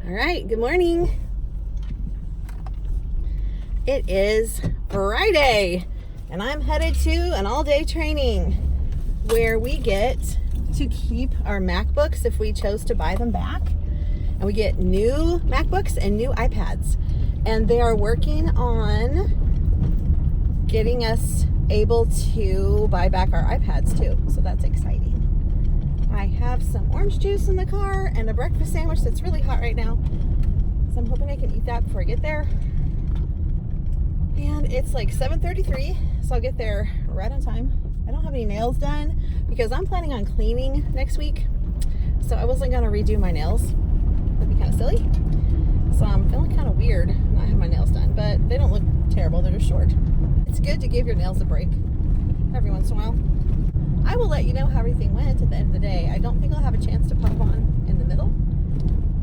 All right, good morning. It is Friday, and I'm headed to an all-day training where we get to keep our MacBooks if we chose to buy them back. And we get new MacBooks and new iPads. And they are working on getting us able to buy back our iPads too. So that's exciting. I have some orange juice in the car and a breakfast sandwich that's really hot right now. So I'm hoping I can eat that before I get there. And it's like 7:33, so I'll get there right on time. I don't have any nails done because I'm planning on cleaning next week. So I wasn't gonna redo my nails. That'd be kind of silly. So I'm feeling kind of weird not having my nails done, but they don't look terrible, they're just short. It's good to give your nails a break every once in a while. I will let you know how everything went at the end of the day. I don't think I'll have a chance to pop on in the middle.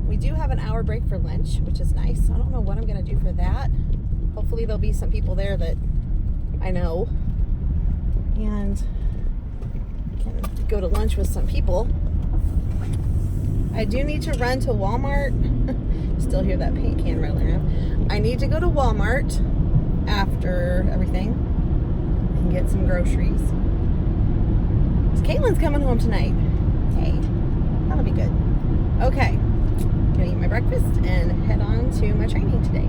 We do have an hour break for lunch, which is nice. I don't know what I'm gonna do for that. Hopefully there'll be some people there that I know and can go to lunch with some people. I do need to run to Walmart. Still hear that paint can rattling around. I need to go to Walmart after everything and get some groceries. Caitlin's coming home tonight. Hey, that'll be good. Okay, gonna eat my breakfast and head on to my training today.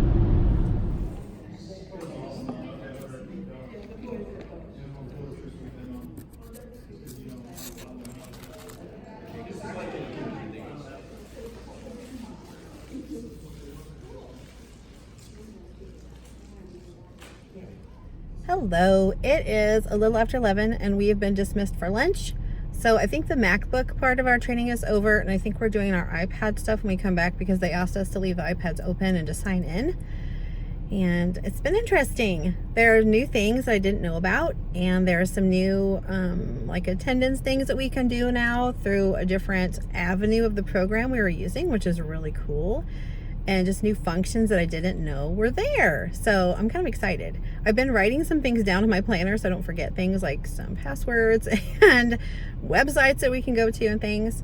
Hello, it is a little after 11 and we have been dismissed for lunch. So I think the MacBook part of our training is over, and I think we're doing our iPad stuff when we come back because they asked us to leave the iPads open and to sign in. And it's been interesting. There are new things I didn't know about, and there are some new like attendance things that we can do now through a different avenue of the program we were using, which is really cool. And just new functions that I didn't know were there. So I'm kind of excited. I've been writing some things down in my planner so I don't forget things, like some passwords and websites that we can go to and things.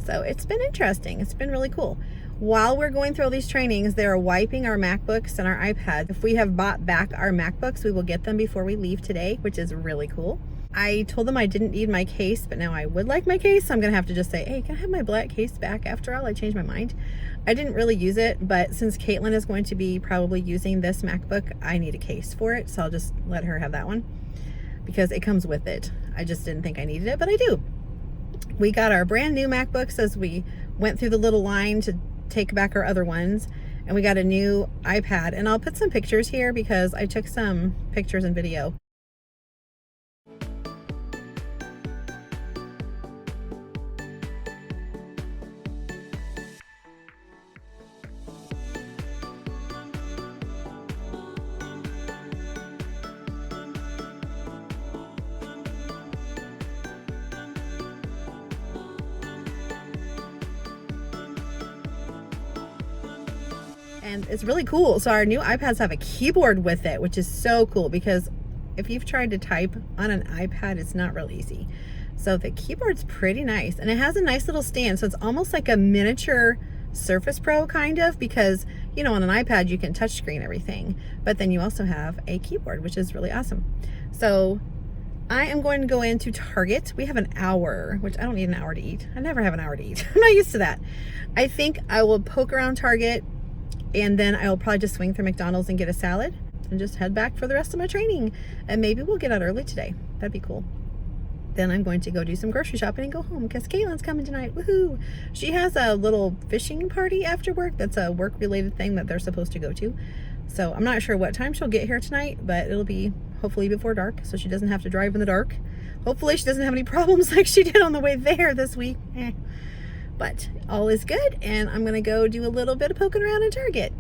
So it's been interesting. It's been really cool. While we're going through all these trainings, they're wiping our MacBooks and our iPads. If we have bought back our MacBooks, we will get them before we leave today, which is really cool. I told them I didn't need my case, but now I would like my case. So I'm gonna have to just say, hey, can I have my black case back after all? I changed my mind. I didn't really use it, but since Caitlin is going to be probably using this MacBook, I need a case for it. So I'll just let her have that one because it comes with it. I just didn't think I needed it, but I do. We got our brand new MacBooks as we went through the little line to take back our other ones. And we got a new iPad, and I'll put some pictures here because I took some pictures and video. And it's really cool. So our new iPads have a keyboard with it, which is so cool because if you've tried to type on an iPad, it's not real easy. So the keyboard's pretty nice, and it has a nice little stand. So it's almost like a miniature Surface Pro kind of, because you know, on an iPad you can touchscreen everything, but then you also have a keyboard, which is really awesome. So I am going to go into Target. We have an hour, which I don't need an hour to eat. I never have an hour to eat. I'm not used to that. I think I will poke around Target, and then I'll probably just swing through McDonald's and get a salad and just head back for the rest of my training. And maybe we'll get out early today. That'd be cool. Then I'm going to go do some grocery shopping and go home because Caitlin's coming tonight. Woohoo! She has a little fishing party after work. That's a work-related thing that they're supposed to go to. So I'm not sure what time she'll get here tonight, but it'll be hopefully before dark so she doesn't have to drive in the dark. Hopefully she doesn't have any problems like she did on the way there this week. But all is good, and I'm gonna go do a little bit of poking around in Target.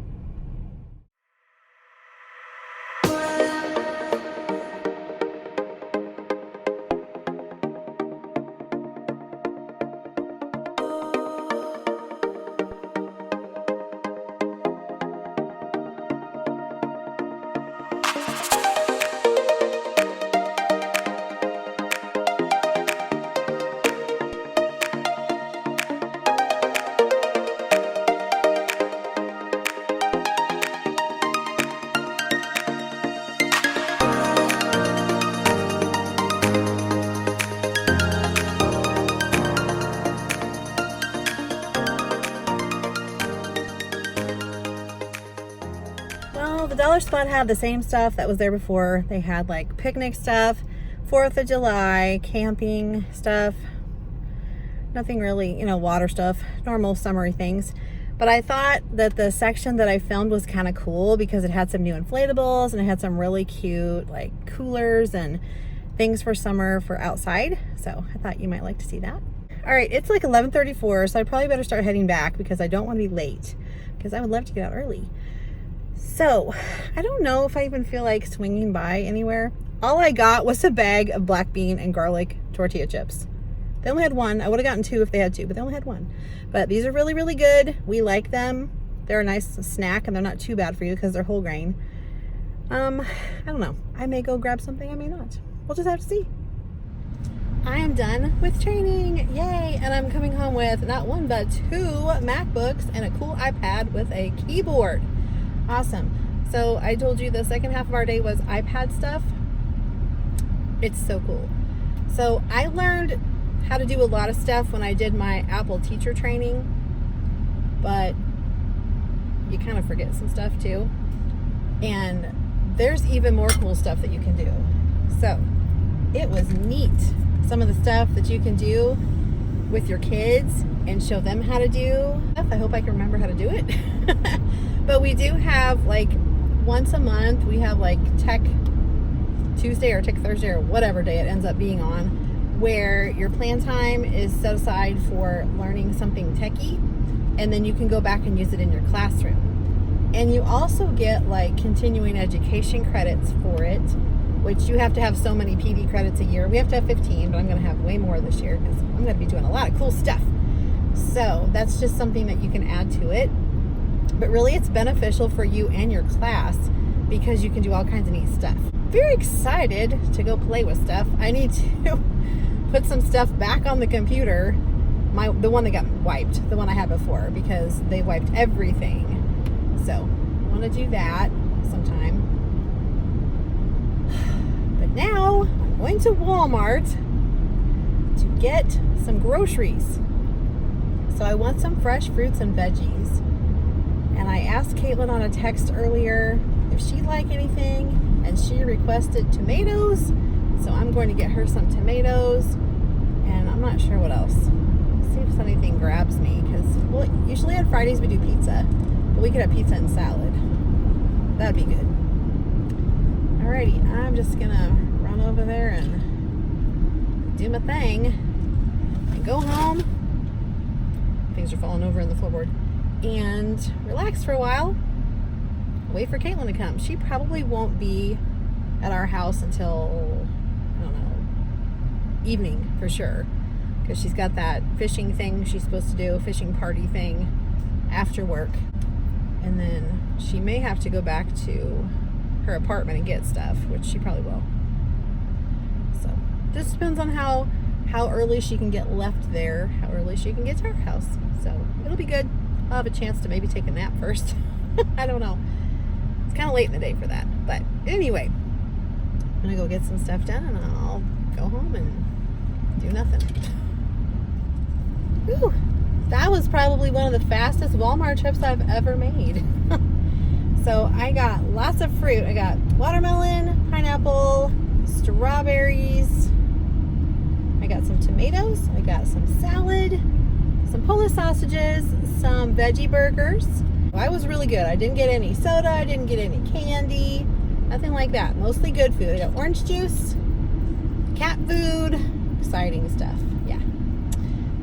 dollar spot had the same stuff that was there before. They had like picnic stuff, 4th of July, camping stuff, nothing really, you know, water stuff, normal summery things. But I thought that the section that I filmed was kind of cool because it had some new inflatables and it had some really cute like coolers and things for summer for outside. So I thought you might like to see that. All right, it's like 11:34, so I probably better start heading back because I don't want to be late because I would love to get out early. So I don't know if I even feel like swinging by anywhere. All I got was a bag of black bean and garlic tortilla chips. They only had one. I would have gotten 2 if they had 2, but they only had 1. But these are really, really good. We like them. They're a nice snack and they're not too bad for you because they're whole grain. I don't know. I may go grab something, I may not. We'll just have to see. I am done with training. Yay! And I'm coming home with not 1, but 2 MacBooks and a cool iPad with a keyboard. Awesome. So I told you the second half of our day was iPad stuff. It's so cool. So I learned how to do a lot of stuff when I did my Apple teacher training, but you kind of forget some stuff too. And there's even more cool stuff that you can do. So it was neat. Some of the stuff that you can do with your kids and show them how to do. I hope I can remember how to do it. But we do have like once a month, we have like Tech Tuesday or Tech Thursday or whatever day it ends up being on, where your plan time is set aside for learning something techie, and then you can go back and use it in your classroom. And you also get like continuing education credits for it, which you have to have so many PD credits a year. We have to have 15, but I'm going to have way more this year because I'm going to be doing a lot of cool stuff. So that's just something that you can add to it. But really it's beneficial for you and your class because you can do all kinds of neat stuff. Very excited to go play with stuff. I need to put some stuff back on the computer, the one that got wiped, the one I had before, because they wiped everything. So I want to do that sometime. But now I'm going to Walmart to get some groceries. So I want some fresh fruits and veggies. And I asked Caitlin on a text earlier if she'd like anything, and she requested tomatoes. So I'm going to get her some tomatoes, and I'm not sure what else. See if anything grabs me, because well, usually on Fridays we do pizza, but we could have pizza and salad. That'd be good. Alrighty, I'm just gonna run over there and do my thing and go home. Things are falling over in the floorboard. And relax for a while. Wait for Caitlin to come. She probably won't be at our house until, I don't know, evening for sure. Because she's got that fishing thing she's supposed to do, fishing party thing after work. And then she may have to go back to her apartment and get stuff, which she probably will. So, just depends on how early she can get left there, how early she can get to our house. So, it'll be good. I'll have a chance to maybe take a nap first. I don't know. It's kind of late in the day for that. But anyway, I'm going to go get some stuff done and I'll go home and do nothing. Whew. That was probably one of the fastest Walmart trips I've ever made. So I got lots of fruit. I got watermelon, pineapple, strawberries. I got some tomatoes. I got some salad, some Polish sausages, some veggie burgers. I was really good. I didn't get any soda. I didn't get any candy. Nothing like that. Mostly good food. I got orange juice, cat food, exciting stuff. Yeah.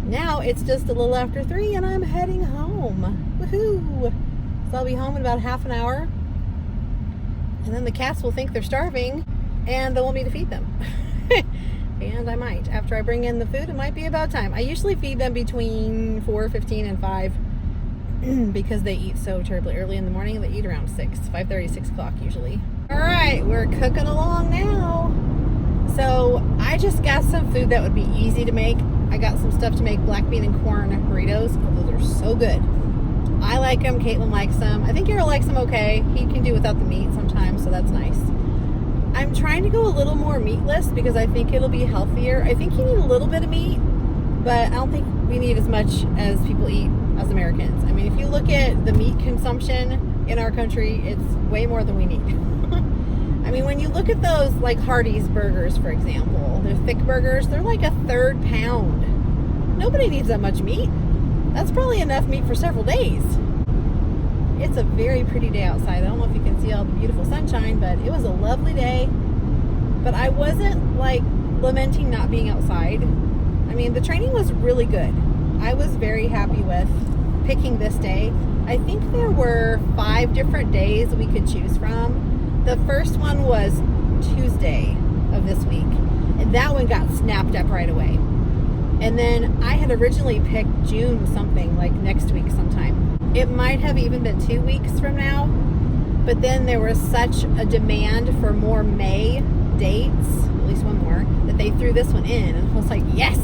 Now it's just a little after 3 and I'm heading home. Woohoo! So I'll be home in about half an hour. And then the cats will think they're starving and they'll want me to feed them. And I might. After I bring in the food, it might be about time. I usually feed them between 4:15 and 5 because they eat so terribly early in the morning. They eat around 5:30, 6 o'clock usually. All right, we're cooking along now. So I just got some food that would be easy to make. I got some stuff to make black bean and corn burritos. Oh, those are so good. I like them. Caitlin likes them. I think Errol likes them okay. He can do without the meat sometimes, so that's nice. I'm trying to go a little more meatless because I think it'll be healthier. I think you need a little bit of meat, but I don't think we need as much as people eat as Americans. I mean, if you look at the meat consumption in our country, it's way more than we need. I mean, when you look at those, like Hardee's burgers, for example, they're thick burgers, they're like a 1/3 pound. Nobody needs that much meat. That's probably enough meat for several days. It's a very pretty day outside. I don't know if you can see all the beautiful sunshine, but it was a lovely day. But I wasn't like lamenting not being outside. I mean, the training was really good. I was very happy with picking this day. I think there were 5 different days we could choose from. The first one was Tuesday of this week, and that one got snapped up right away. And then I had originally picked June something, like next week sometime. It might have even been 2 weeks from now, but then there was such a demand for more May dates, at least one more, that they threw this one in, and I was like, yes!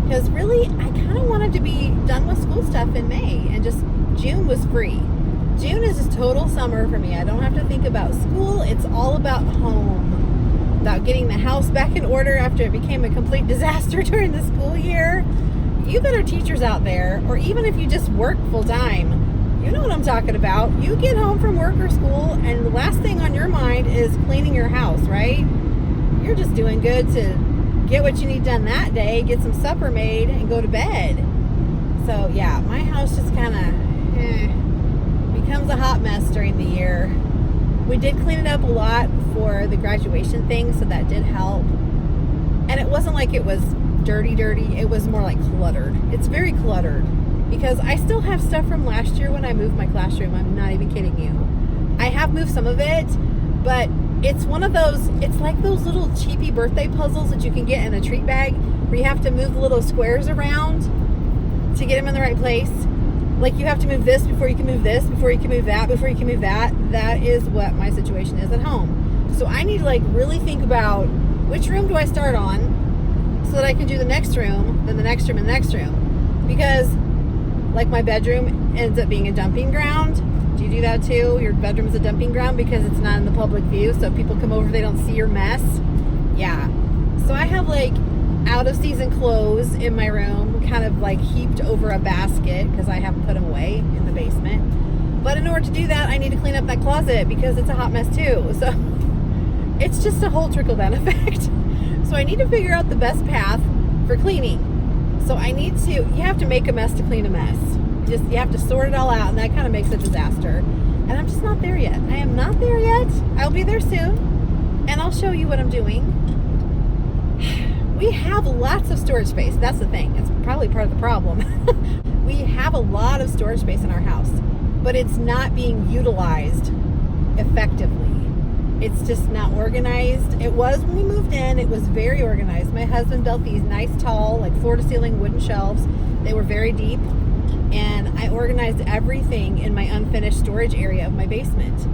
Because really, I kind of wanted to be done with school stuff in May, and just June was free. June is just total summer for me. I don't have to think about school. It's all about home, about getting the house back in order after it became a complete disaster during the school year. You that are teachers out there, or even if you just work full time, you know what I'm talking about. You get home from work or school, and the last thing on your mind is cleaning your house, right? You're just doing good to get what you need done that day, get some supper made, and go to bed. So yeah, my house just kind of becomes a hot mess during the year. We did clean it up a lot for the graduation thing, so that did help. And it wasn't like it was dirty. It was more like cluttered. It's very cluttered because I still have stuff from last year when I moved my classroom. I'm not even kidding you. I have moved some of it, but it's one of those, it's like those little cheapy birthday puzzles that you can get in a treat bag where you have to move the little squares around to get them in the right place. Like you have to move this before you can move this, before you can move that, before you can move that. That is what my situation is at home. So I need to like really think about which room do I start on so that I can do the next room, then the next room, and the next room. Because like my bedroom ends up being a dumping ground. Do you do that too? Your bedroom is a dumping ground because it's not in the public view, so if people come over, they don't see your mess. Yeah. So I have like out of season clothes in my room, kind of like heaped over a basket because I haven't put them away in the basement. But in order to do that, I need to clean up that closet because it's a hot mess too. So it's just a whole trickle down effect. So I need to figure out the best path for cleaning. So I need to, you have to make a mess to clean a mess. You have to sort it all out, and that kind of makes a disaster. And I'm just not there yet. I am not there yet. I'll be there soon, and I'll show you what I'm doing. We have lots of storage space. That's the thing. It's probably part of the problem. We have a lot of storage space in our house, but it's not being utilized effectively. It's just not organized. It was when we moved in. It was very organized. My husband built these nice, tall, like floor-to-ceiling wooden shelves. They were very deep, and I organized everything in my unfinished storage area of my basement.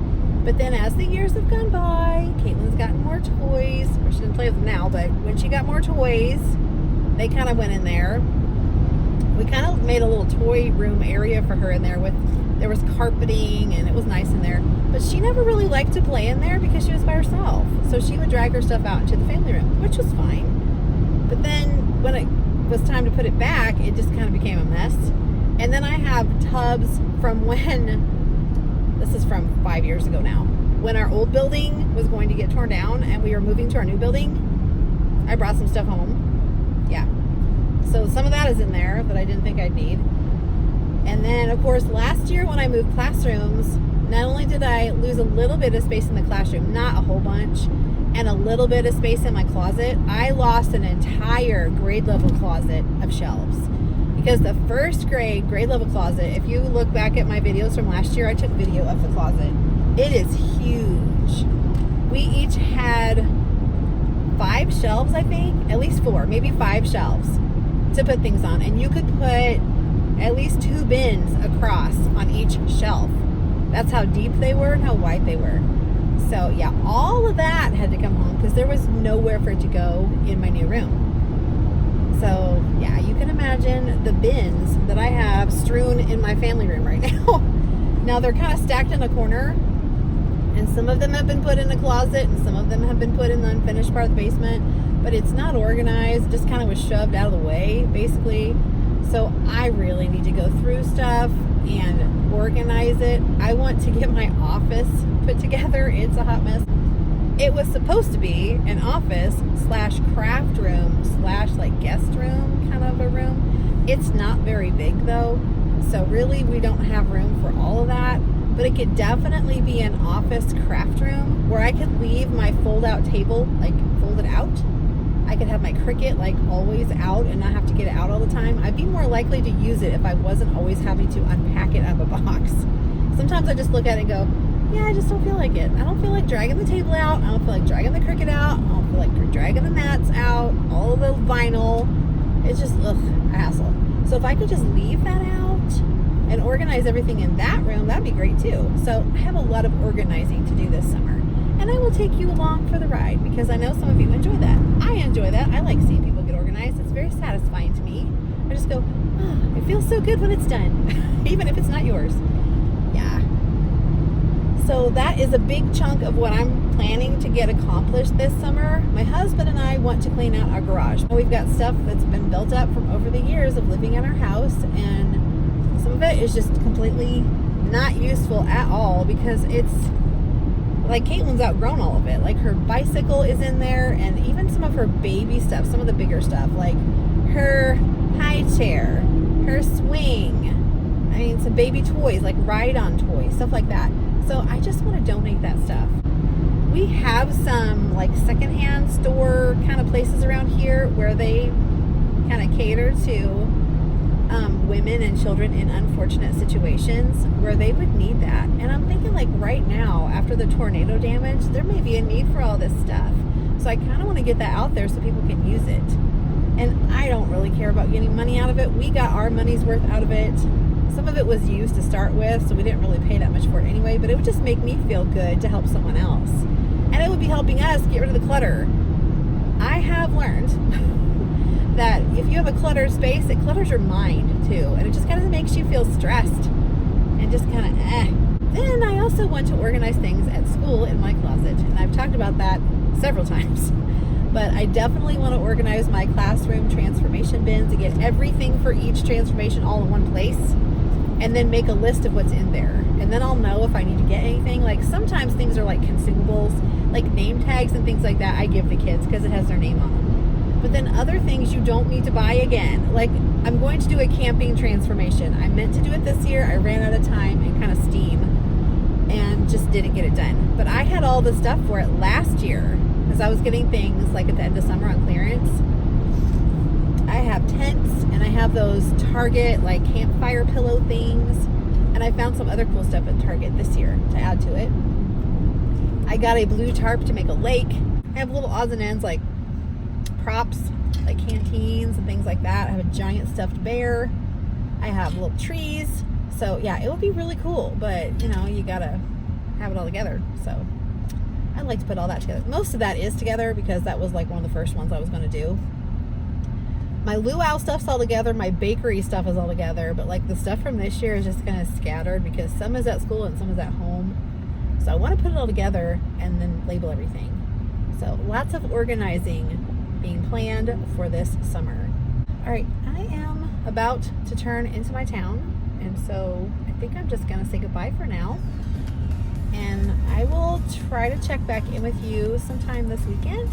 But then as the years have gone by, Caitlin's gotten more toys. Of course, she doesn't play with them now, but when she got more toys, they kind of went in there. We kind of made a little toy room area for her in there there was carpeting, and it was nice in there. But she never really liked to play in there because she was by herself. So she would drag her stuff out into the family room, which was fine. But then when it was time to put it back, it just kind of became a mess. And then I have tubs from this is from 5 years ago now, when our old building was going to get torn down and we were moving to our new building. I brought some stuff home. Yeah. So some of that is in there that I didn't think I'd need. And then, of course, last year when I moved classrooms, not only did I lose a little bit of space in the classroom, not a whole bunch, and a little bit of space in my closet, I lost an entire grade level closet of shelves. Because the first grade level closet, if you look back at my videos from last year, I took video of the closet. It is huge. We each had 5 shelves, I think, at least 4, maybe 5 shelves to put things on. And you could put at least 2 bins across on each shelf. That's how deep they were and how wide they were. So yeah, all of that had to come home because there was nowhere for it to go in my new room. So yeah, you can imagine the bins that I have strewn in my family room right now. Now they're kind of stacked in a corner, and some of them have been put in a closet and some of them have been put in the unfinished part of the basement, but it's not organized. It just kind of was shoved out of the way basically. So I really need to go through stuff and organize it. I want to get my office put together. It's a hot mess. It was supposed to be an office slash craft room slash like guest room kind of a room. It's not very big though, so really we don't have room for all of that, but it could definitely be an office craft room where I could leave my fold out table like folded out. I could have my Cricut like always out and not have to get it out all the time. I'd be more likely to use it if I wasn't always having to unpack it out of a box. Sometimes I just look at it and go, yeah, I just don't feel like it. I don't feel like dragging the table out. I don't feel like dragging the Cricut out. I don't feel like dragging the mats out, all the vinyl. It's just, ugh, a hassle. So if I could just leave that out and organize everything in that room, that'd be great too. So I have a lot of organizing to do this summer. And I will take you along for the ride because I know some of you enjoy that. I enjoy that. I like seeing people get organized. It's very satisfying to me. I just go, oh, it feels so good when it's done, even if it's not yours. Yeah. So that is a big chunk of what I'm planning to get accomplished this summer. My husband and I want to clean out our garage. We've got stuff that's been built up from over the years of living in our house, and some of it is just completely not useful at all because it's like Caitlin's outgrown all of it. Like her bicycle is in there, and even some of her baby stuff, some of the bigger stuff, like her high chair, her swing, I mean some baby toys, like ride-on toys, stuff like that. So I just want to donate that stuff. We have some like secondhand store kind of places around here where they kind of cater to women and children in unfortunate situations where they would need that. And I'm thinking like right now, after the tornado damage, there may be a need for all this stuff. So I kind of want to get that out there so people can use it. And I don't really care about getting money out of it. We got our money's worth out of it. Some of it was used to start with, so we didn't really pay that much for it anyway, but it would just make me feel good to help someone else. And it would be helping us get rid of the clutter. I have learned that if you have a cluttered space, it clutters your mind too, and it just kind of makes you feel stressed and just kind of Then I also want to organize things at school in my closet, and I've talked about that several times. But I definitely want to organize my classroom transformation bins and get everything for each transformation all in one place, and then make a list of what's in there. And then I'll know if I need to get anything. Like sometimes things are like consumables, like name tags and things like that I give the kids because it has their name on them. But then other things you don't need to buy again. Like I'm going to do a camping transformation. I meant to do it this year. I ran out of time and kind of steam and just didn't get it done. But I had all the stuff for it last year because I was getting things like at the end of summer on clearance. I have tents and I have those Target like campfire pillow things, and I found some other cool stuff at Target this year to add to it. I got a blue tarp to make a lake. I have little odds and ends like props like canteens and things like that. I have a giant stuffed bear. I have little trees. So yeah, it would be really cool, but you know, you gotta have it all together. So I'd like to put all that together. Most of that is together because that was like one of the first ones I was going to do. My luau stuff's all together. My bakery stuff is all together, but like the stuff from this year is just kind of scattered because some is at school and some is at home. So I want to put it all together and then label everything. So lots of organizing being planned for this summer. All right, I am about to turn into my town, and so I think I'm just gonna say goodbye for now, and I will try to check back in with you sometime this weekend.